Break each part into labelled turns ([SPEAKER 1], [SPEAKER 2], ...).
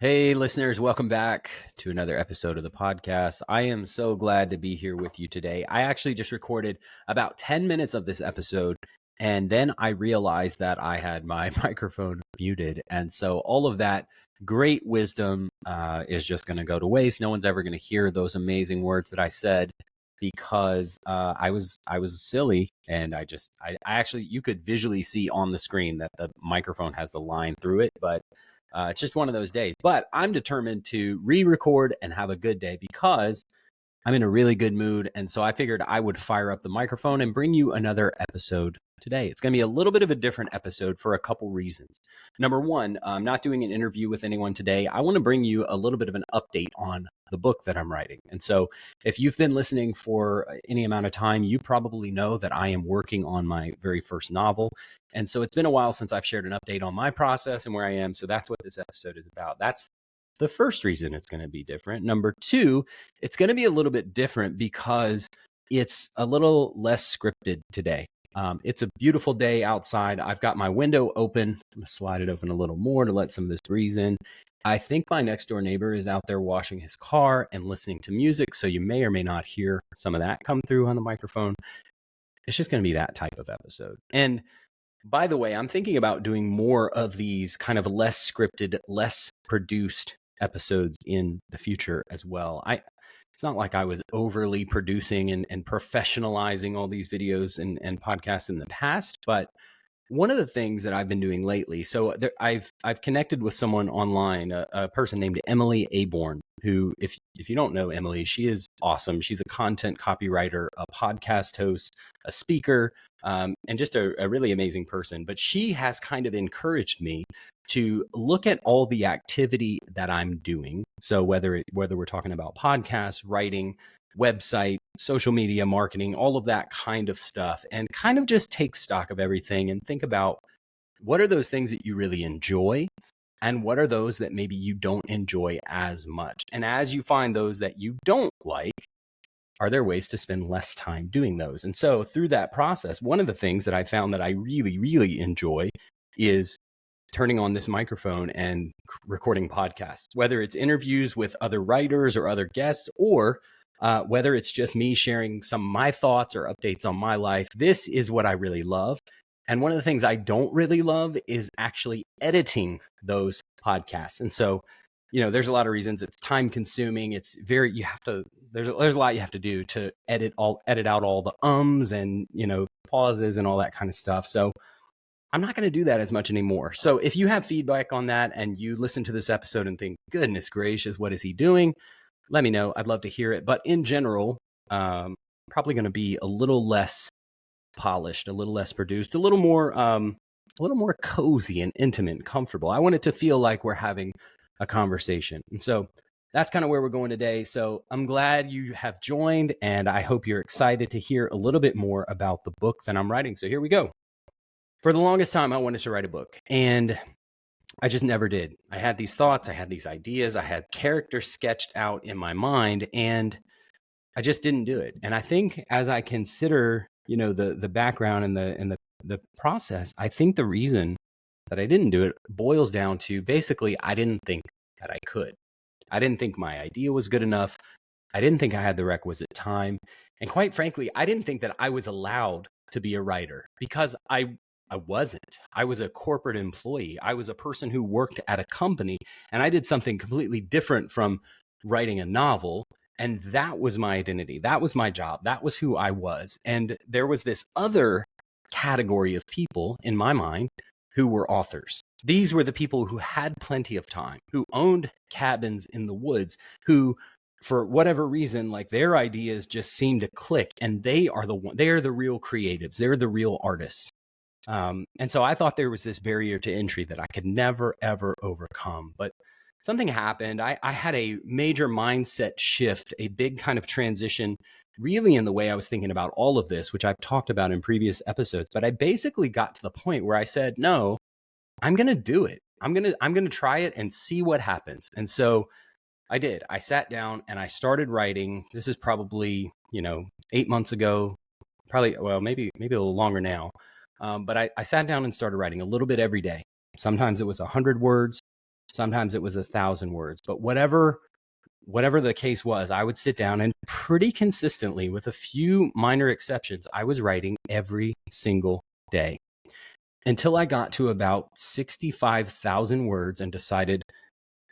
[SPEAKER 1] Hey, listeners, welcome back to another episode of the podcast. I am so glad to be here with you today. I actually just recorded about 10 minutes of this episode, and then I realized that I had my microphone muted. And so all of that great wisdom is just going to go to waste. No one's ever going to hear those amazing words that I said because I was silly, and I actually, you could visually see on the screen that the microphone has the line through it, but it's just one of those days. But I'm determined to re-record and have a good day because I'm in a really good mood. And so I figured I would fire up the microphone and bring you another episode today. It's going to be a little bit of a different episode for a couple reasons. Number one, I'm not doing an interview with anyone today. I want to bring you a little bit of an update on the book that I'm writing. And so if you've been listening for any amount of time, you probably know that I am working on my very first novel. And so it's been a while since I've shared an update on my process and where I am. So that's what this episode is about. That's the first reason it's going to be different. Number two, it's going to be a little bit different because it's a little less scripted today. It's a beautiful day outside. I've got my window open. I'm going to slide it open a little more to let some of this breeze in. I think my next door neighbor is out there washing his car and listening to music. So you may or may not hear some of that come through on the microphone. It's just going to be that type of episode. And by the way, I'm thinking about doing more of these kind of less scripted, less produced episodes in the future as well. It's not like I was overly producing and professionalizing all these videos and podcasts in the past, but one of the things that I've been doing lately, so I've connected with someone online, a person named Emily Aborn, who, if you don't know Emily, she is awesome. She's a content copywriter, a podcast host, a speaker, and just a really amazing person. But she has kind of encouraged me to look at all the activity that I'm doing. So whether we're talking about podcasts, writing, website, social media marketing, all of that kind of stuff, and kind of just take stock of everything and think about what are those things that you really enjoy and what are those that maybe you don't enjoy as much. And as you find those that you don't like, are there ways to spend less time doing those? And so through that process, one of the things that I found that I really, really enjoy is turning on this microphone and recording podcasts, whether it's interviews with other writers or other guests, or whether it's just me sharing some of my thoughts or updates on my life. This is what I really love. And one of the things I don't really love is actually editing those podcasts. And so, there's a lot of reasons. It's time consuming. It's there's a lot you have to do to edit out all the ums and, pauses and all that kind of stuff. So I'm not going to do that as much anymore. So if you have feedback on that and you listen to this episode and think, goodness gracious, what is he doing? Let me know. I'd love to hear it. But in general, probably going to be a little less polished, a little less produced, a little more cozy and intimate and comfortable. I want it to feel like we're having a conversation. And so that's kind of where we're going today. So I'm glad you have joined, and I hope you're excited to hear a little bit more about the book that I'm writing. So here we go. For the longest time, I wanted to write a book, and I just never did. I had these thoughts, I had these ideas, I had characters sketched out in my mind, and I just didn't do it. And I think as I consider, the background and the process, I think the reason that I didn't do it boils down to basically I didn't think that I could. I didn't think my idea was good enough. I didn't think I had the requisite time. And quite frankly, I didn't think that I was allowed to be a writer because I wasn't. I was a corporate employee. I was a person who worked at a company, and I did something completely different from writing a novel. And that was my identity. That was my job. That was who I was. And there was this other category of people in my mind who were authors. These were the people who had plenty of time, who owned cabins in the woods, who, for whatever reason, like their ideas just seemed to click, and they are the real creatives. They're the real artists. And so I thought there was this barrier to entry that I could never, ever overcome. But something happened. I had a major mindset shift, a big kind of transition, really in the way I was thinking about all of this, which I've talked about in previous episodes. But I basically got to the point where I said, no, I'm going to do it. I'm going to try it and see what happens. And so I did. I sat down and I started writing. This is probably, 8 months ago, probably, well, maybe a little longer now. But I sat down and started writing a little bit every day. Sometimes it was 100 words. Sometimes it was 1,000 words, but whatever the case was, I would sit down and pretty consistently, with a few minor exceptions, I was writing every single day until I got to about 65,000 words and decided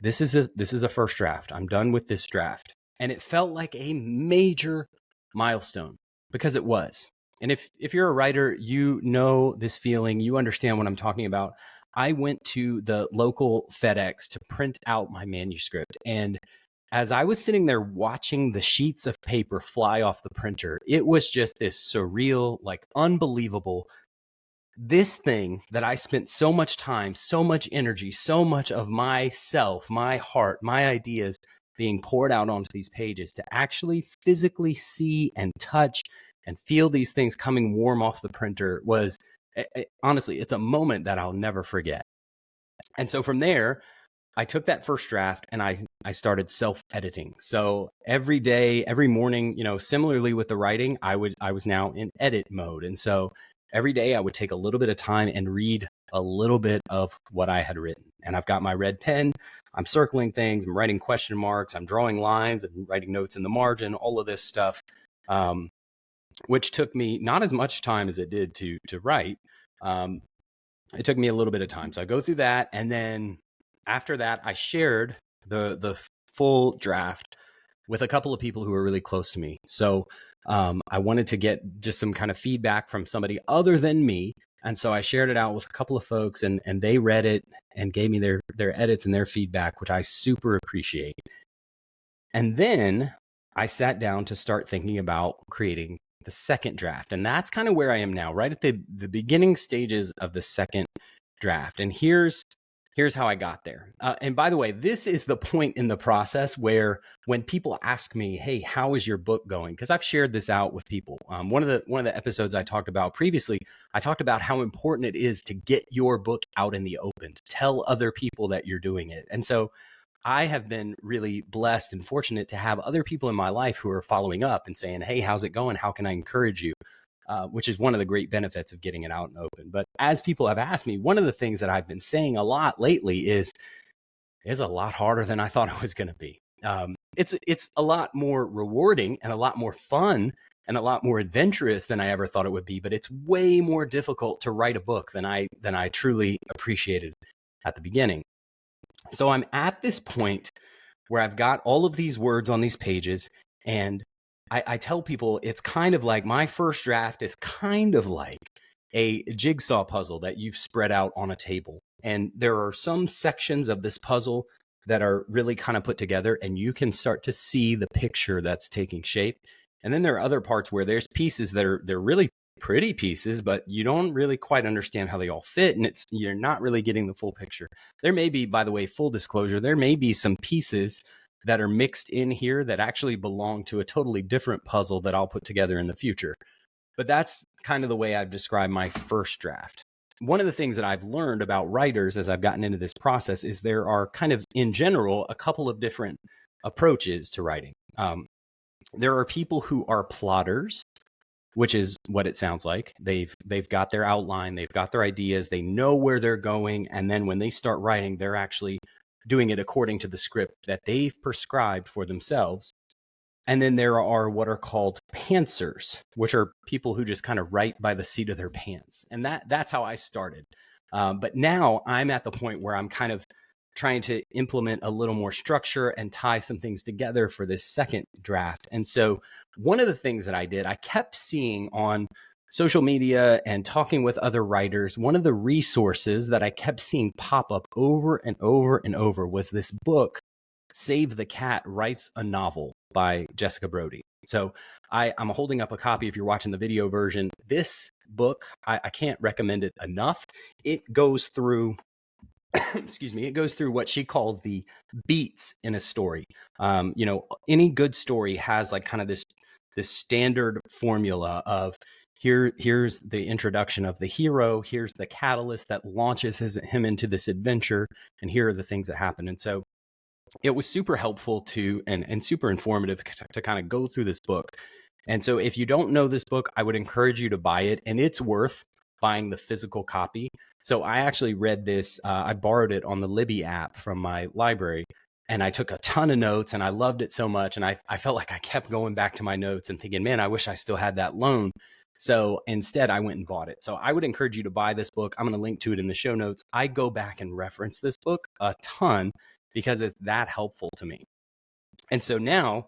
[SPEAKER 1] this is a first draft. I'm done with this draft. And it felt like a major milestone, because it was. And if you're a writer, you know this feeling, you understand what I'm talking about. I went to the local FedEx to print out my manuscript, and as I was sitting there watching the sheets of paper fly off the printer, it was just this surreal, like unbelievable, this thing that I spent so much time, so much energy, so much of myself, my heart, my ideas being poured out onto these pages, to actually physically see and touch and feel these things coming warm off the printer was, honestly, it's a moment that I'll never forget. And so from there, I took that first draft and I started self-editing. So every day, every morning, similarly with the writing, I was now in edit mode. And so every day I would take a little bit of time and read a little bit of what I had written. And I've got my red pen, I'm circling things, I'm writing question marks, I'm drawing lines and writing notes in the margin, all of this stuff, which took me not as much time as it did to write. It took me a little bit of time. So I go through that, and then after that, I shared the full draft with a couple of people who were really close to me. So I wanted to get just some kind of feedback from somebody other than me. And so I shared it out with a couple of folks, and they read it and gave me their edits and their feedback, which I super appreciate. And then I sat down to start thinking about creating the second draft. And that's kind of where I am now, right at the beginning stages of the second draft. And here's how I got there. And by the way, this is the point in the process where when people ask me, hey, how is your book going? Because I've shared this out with people. One of the episodes I talked about previously, I talked about how important it is to get your book out in the open, to tell other people that you're doing it. And so I have been really blessed and fortunate to have other people in my life who are following up and saying, hey, how's it going? How can I encourage you? Which is one of the great benefits of getting it out and open. But as people have asked me, one of the things that I've been saying a lot lately is it's a lot harder than I thought it was going to be. It's a lot more rewarding and a lot more fun and a lot more adventurous than I ever thought it would be. But it's way more difficult to write a book than I truly appreciated at the beginning. So I'm at this point where I've got all of these words on these pages, and I tell people it's kind of like my first draft is kind of like a jigsaw puzzle that you've spread out on a table. And there are some sections of this puzzle that are really kind of put together, and you can start to see the picture that's taking shape. And then there are other parts where there's pieces that they're really pretty pieces, but you don't really quite understand how they all fit, and you're not really getting the full picture. There may be, by the way, full disclosure, there may be some pieces that are mixed in here that actually belong to a totally different puzzle that I'll put together in the future. But that's kind of the way I've described my first draft. One of the things that I've learned about writers as I've gotten into this process is there are kind of, in general, a couple of different approaches to writing. There are people who are plotters, which is what it sounds like. They've got their outline, they've got their ideas, they know where they're going, and then when they start writing, they're actually doing it according to the script that they've prescribed for themselves. And then there are what are called pantsers, which are people who just kind of write by the seat of their pants. And that's how I started. But now I'm at the point where I'm kind of trying to implement a little more structure and tie some things together for this second draft. And so one of the things that I did, I kept seeing on social media and talking with other writers, one of the resources that I kept seeing pop up over and over and over was this book, Save the Cat Writes a Novel by Jessica Brody. So I'm holding up a copy if you're watching the video version. This book, I can't recommend it enough. It goes through excuse me, it goes through what she calls the beats in a story. Any good story has like kind of this standard formula of here's the introduction of the hero, here's the catalyst that launches him into this adventure, and here are the things that happen. And so it was super helpful to and super informative to kind of go through this book. And so if you don't know this book, I would encourage you to buy it, and it's worth buying the physical copy. So I actually read this. I borrowed it on the Libby app from my library, and I took a ton of notes, and I loved it so much. And I felt like I kept going back to my notes and thinking, man, I wish I still had that loan. So instead, I went and bought it. So I would encourage you to buy this book. I'm going to link to it in the show notes. I go back and reference this book a ton because it's that helpful to me. And so now,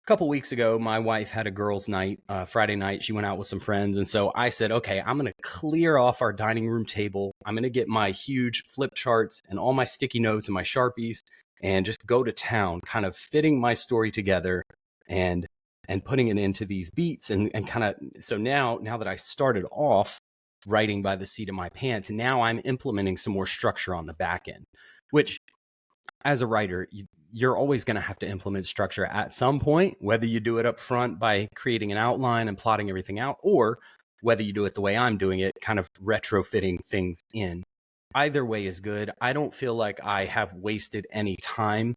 [SPEAKER 1] a couple weeks ago, my wife had a girls' night, Friday night. She went out with some friends. And so I said, okay, I'm going to clear off our dining room table. I'm going to get my huge flip charts and all my sticky notes and my Sharpies and just go to town, kind of fitting my story together and putting it into these beats and kind of. So now that I started off writing by the seat of my pants, now I'm implementing some more structure on the back end, which as a writer, you're always going to have to implement structure at some point, whether you do it up front by creating an outline and plotting everything out, or whether you do it the way I'm doing it, kind of retrofitting things in. Either way is good. I don't feel like I have wasted any time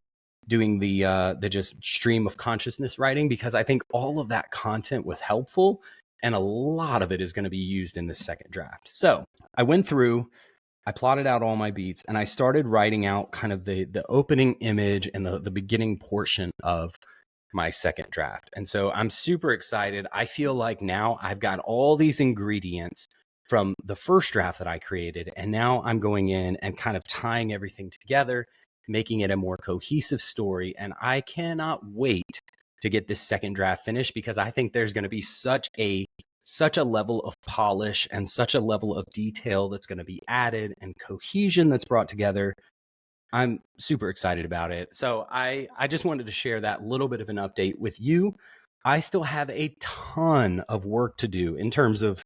[SPEAKER 1] doing the just stream of consciousness writing, because I think all of that content was helpful and a lot of it is going to be used in the second draft. So I went through, I plotted out all my beats, and I started writing out kind of the opening image and the beginning portion of my second draft. And so I'm super excited. I feel like now I've got all these ingredients from the first draft that I created, and now I'm going in and kind of tying everything together, making it a more cohesive story. And I cannot wait to get this second draft finished, because I think there's going to be such a level of polish and such a level of detail that's going to be added and cohesion that's brought together. I'm super excited about it. So I just wanted to share that little bit of an update with you. I still have a ton of work to do in terms of,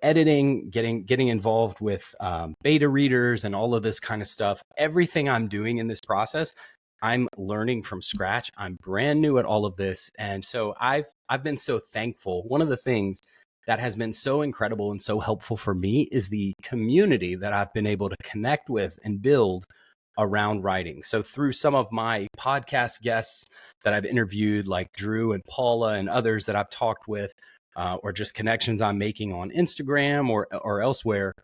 [SPEAKER 1] editing, getting involved with beta readers and all of this kind of stuff. Everything I'm doing in this process, I'm learning from scratch. I'm brand new at all of this. And so I've been so thankful. One of the things that has been so incredible and so helpful for me is the community that I've been able to connect with and build around writing. So through some of my podcast guests that I've interviewed, like Drew and Paula and others that I've talked with, or just connections I'm making on Instagram or elsewhere,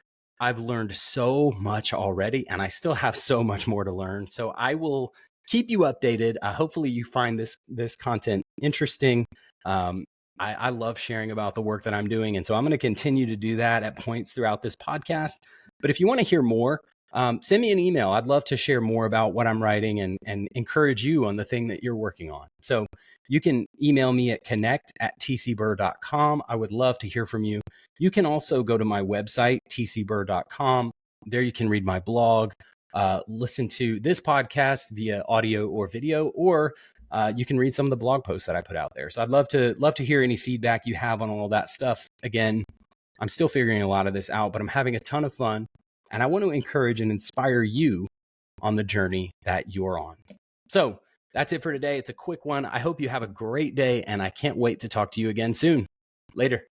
[SPEAKER 1] I've learned so much already, and I still have so much more to learn. So I will keep you updated. Hopefully you find this content interesting. I love sharing about the work that I'm doing. And so I'm going to continue to do that at points throughout this podcast. But if you want to hear more, send me an email. I'd love to share more about what I'm writing and encourage you on the thing that you're working on. So you can email me at connect@tcburr.com. I would love to hear from you. You can also go to my website, tcburr.com. There you can read my blog, listen to this podcast via audio or video, or you can read some of the blog posts that I put out there. So I'd love to hear any feedback you have on all that stuff. Again, I'm still figuring a lot of this out, but I'm having a ton of fun. And I want to encourage and inspire you on the journey that you're on. So that's it for today. It's a quick one. I hope you have a great day, and I can't wait to talk to you again soon. Later.